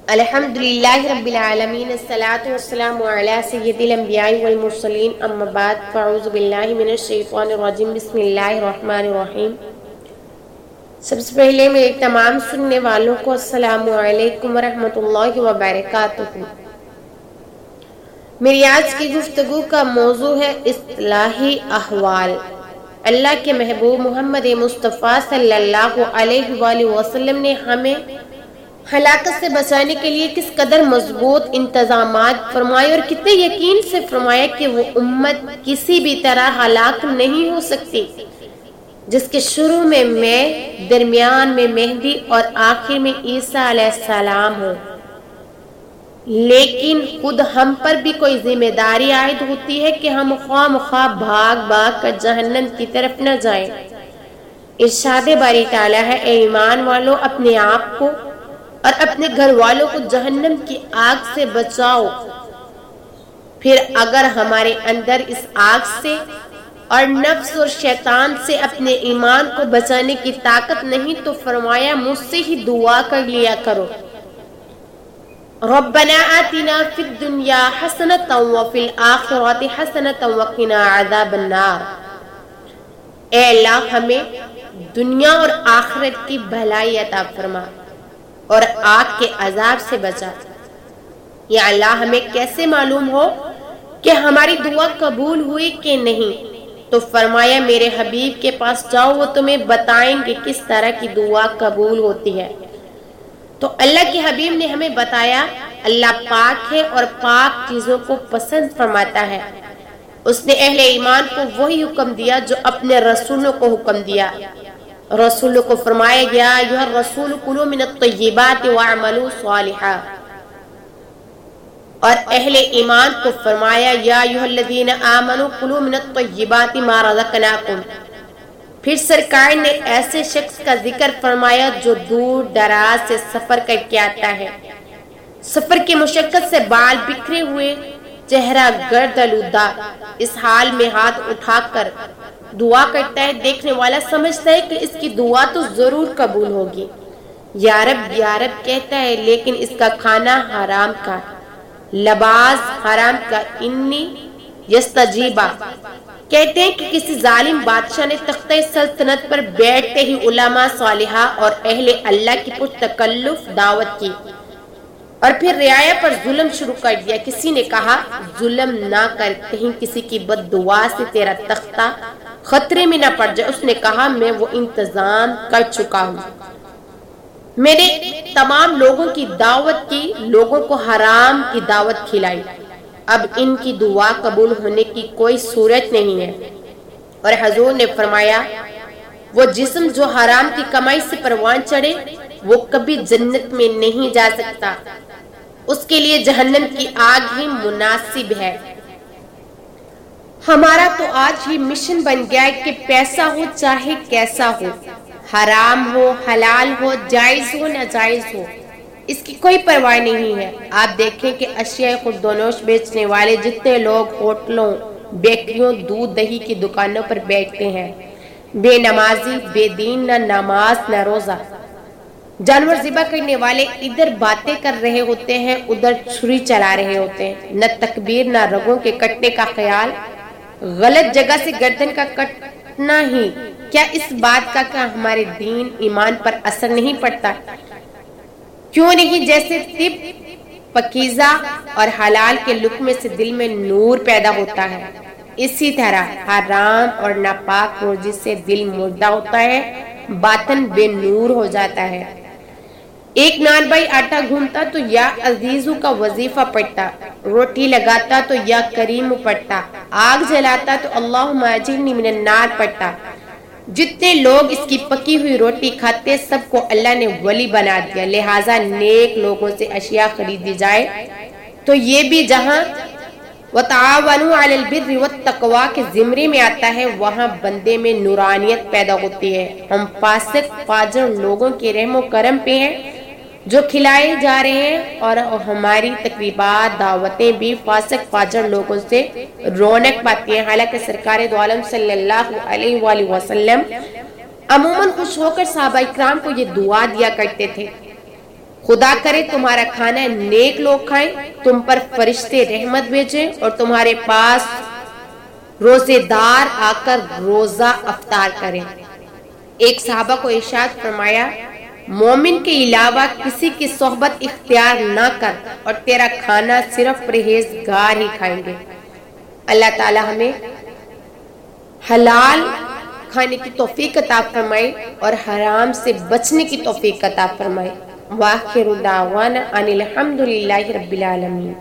الحمدللہ رب العالمین الصلاۃ والسلام علی سید الانبیاء والمرسلین اما بعد فاعوذ باللہ من الشیطان الرجیم بسم اللہ الرحمن الرحیم۔ سب سے پہلے میرے تمام سننے والوں کو السلام علیکم ورحمۃ اللہ وبرکاتہ۔ میری آج کی گفتگو کا موضوع ہے اصلاحی احوال۔ اللہ کے محبوب محمد مصطفیٰ صلی اللہ علیہ وآلہ وسلم نے ہمیں ہلاکت سے بچانے کے لیے کس قدر مضبوط انتظامات فرمائے اور کتنے یقین سے فرمایا کہ وہ امت کسی بھی طرح ہلاک نہیں ہو سکتی جس کے شروع میں درمیان میں مہدی اور آخر میں عیسیٰ علیہ السلام ہو، لیکن خود ہم پر بھی کوئی ذمہ داری عائد ہوتی ہے کہ ہم خواہ مخواہ بھاگ کر جہنم کی طرف نہ جائیں۔ ارشاد باری تعالیٰ ہے، اے ایمان والو اپنے آپ کو اور اپنے گھر والوں کو جہنم کی آگ سے بچاؤ۔ پھر اگر ہمارے اندر اس آگ سے اور نفس اور شیطان سے اپنے ایمان کو بچانے کی طاقت نہیں تو فرمایا مجھ سے ہی دعا کر لیا کرو، ربنا آتنا فی الدنیا حسنۃ وفی الآخرۃ حسنۃ وقنا عذاب النار۔ اے اللہ ہمیں دنیا اور آخرت کی بھلائی عطا فرما اور آگ کے عذاب سے بچا۔ یا اللہ ہمیں کیسے معلوم ہو کہ ہماری دعا قبول ہوئی کہ نہیں؟ تو فرمایا میرے حبیب کے پاس جاؤ، وہ تمہیں بتائیں گے کس طرح کی دعا قبول ہوتی ہے۔ تو اللہ کے حبیب نے ہمیں بتایا اللہ پاک ہے اور پاک چیزوں کو پسند فرماتا ہے۔ اس نے اہل ایمان کو وہی حکم دیا جو اپنے رسولوں کو حکم دیا۔ رسولوں کو فرمایا گیا ایھا الرسول کلوا من الطیبات واعملوا صالحا، اور اہل ایمان کو فرمایا یا ایھا الذین آمنوا کلوا من الطیبات ما رزقناکم۔ پھر سرکار نے ایسے شخص کا ذکر فرمایا جو دور دراز سے سفر کر کے آتا ہے، سفر کی مشقت سے بال بکھرے ہوئے، چہرہ گرد آلودہ، اس حال میں ہاتھ اٹھا کر دعا کرتا ہے۔ دیکھنے والا سمجھتا ہے کہ اس کی دعا تو ضرور قبول ہوگی، یا رب کہتا ہے، لیکن اس کا کھانا حرام کا، لباس حرام کا۔ انی یستجیبا کہتے ہیں کہ کسی ظالم بادشاہ نے تختہ سلطنت پر بیٹھتے ہی علماء صالحہ اور اہل اللہ کی پرتکلف دعوت کی اور پھر رعایا پر ظلم شروع کر دیا۔ کسی نے کہا ظلم نہ کر، کہیں کسی کی بد دعا سے تیرا تختہ خطرے میں نہ پڑ جائے۔ اس نے کہا میں وہ انتظام کر چکا ہوں، میں نے تمام لوگوں کی دعوت کی، لوگوں کو حرام کی دعوت کھلائی، اب ان کی دعا قبول ہونے کی کوئی صورت نہیں ہے۔ اور حضور نے فرمایا وہ جسم جو حرام کی کمائی سے پروان چڑھے وہ کبھی جنت میں نہیں جا سکتا، اس کے لیے جہنم کی آگ ہی مناسب ہے۔ ہمارا تو آج ہی مشن بن گیا ہے کہ پیسہ ہو چاہے کیسا ہو، حرام ہو حلال ہو، جائز ہو ناجائز ہو، اس کی کوئی پرواہ نہیں ہے۔ آپ دیکھیں کہ اشیاء خوردونوش بیچنے والے جتنے لوگ ہوٹلوں، بیکریوں، دودھ دہی کی دکانوں پر بیٹھتے ہیں، بے نمازی، بے دین، نہ نماز نہ روزہ۔ جانور ذبح کرنے والے ادھر باتیں کر رہے ہوتے ہیں، ادھر چھری چلا رہے ہوتے ہیں، نہ تکبیر نہ رگوں کے کٹنے کا خیال، غلط جگہ سے گردن کا کٹنا ہی۔ کیا اس بات کا کہ ہمارے دین ایمان پر اثر نہیں پڑتا؟ کیوں نہیں؟ جیسے طب پاکیزہ اور حلال کے لقمے سے دل میں نور پیدا ہوتا ہے، اسی طرح حرام اور ناپاک روزی سے دل مردہ ہوتا ہے، باطن بے نور ہو جاتا ہے۔ ایک نان بھائی آٹا گھونتا تو یا عزیزو کا وظیفہ پڑھتا، روٹی لگاتا تو یا کریم پڑھتا، آگ جلاتا تو اللہم اجرنی من النار پڑھتا۔ جتنے لوگ اس کی پکی ہوئی روٹی کھاتے سب کو اللہ نے ولی بنا دیا، لہٰذا نیک لوگوں سے اشیاء خریدی جائے تو یہ بھی جہاں وَتَعَاوَنُوا عَلَى الْبِرِّ وَالتَّقْوَىٰ کے زمرے میں آتا ہے، وہاں بندے میں نورانیت پیدا ہوتی ہے۔ ہم فاسق فاجر لوگوں کے رحم و کرم پہ ہیں جو کھلائے جا رہے ہیں، اور ہماری تقریبات دعوتیں بھی فاسق فاجر لوگوں سے رونق پاتی ہیں۔ حالانکہ سرکار دو عالم صلی اللہ علیہ وآلہ وسلم عموماً خوش ہو کر صحابہ اکرام کو یہ دعا دیا کرتے تھے، خدا کرے تمہارا کھانا نیک لوگ کھائیں، تم پر فرشتے رحمت بھیجیں اور تمہارے پاس روزے دار آ کر روزہ افطار کریں۔ ایک صحابہ کو ارشاد فرمایا، مومن کے علاوہ کسی کی صحبت اختیار نہ کر اور تیرا کھانا صرف پرہیزگار ہی کھائیں گے۔ اللہ تعالی ہمیں حلال کھانے کی توفیق عطا فرمائے اور حرام سے بچنے کی توفیق عطا فرمائے۔ وآخر دعوانا ان الحمد للہ رب العالمین۔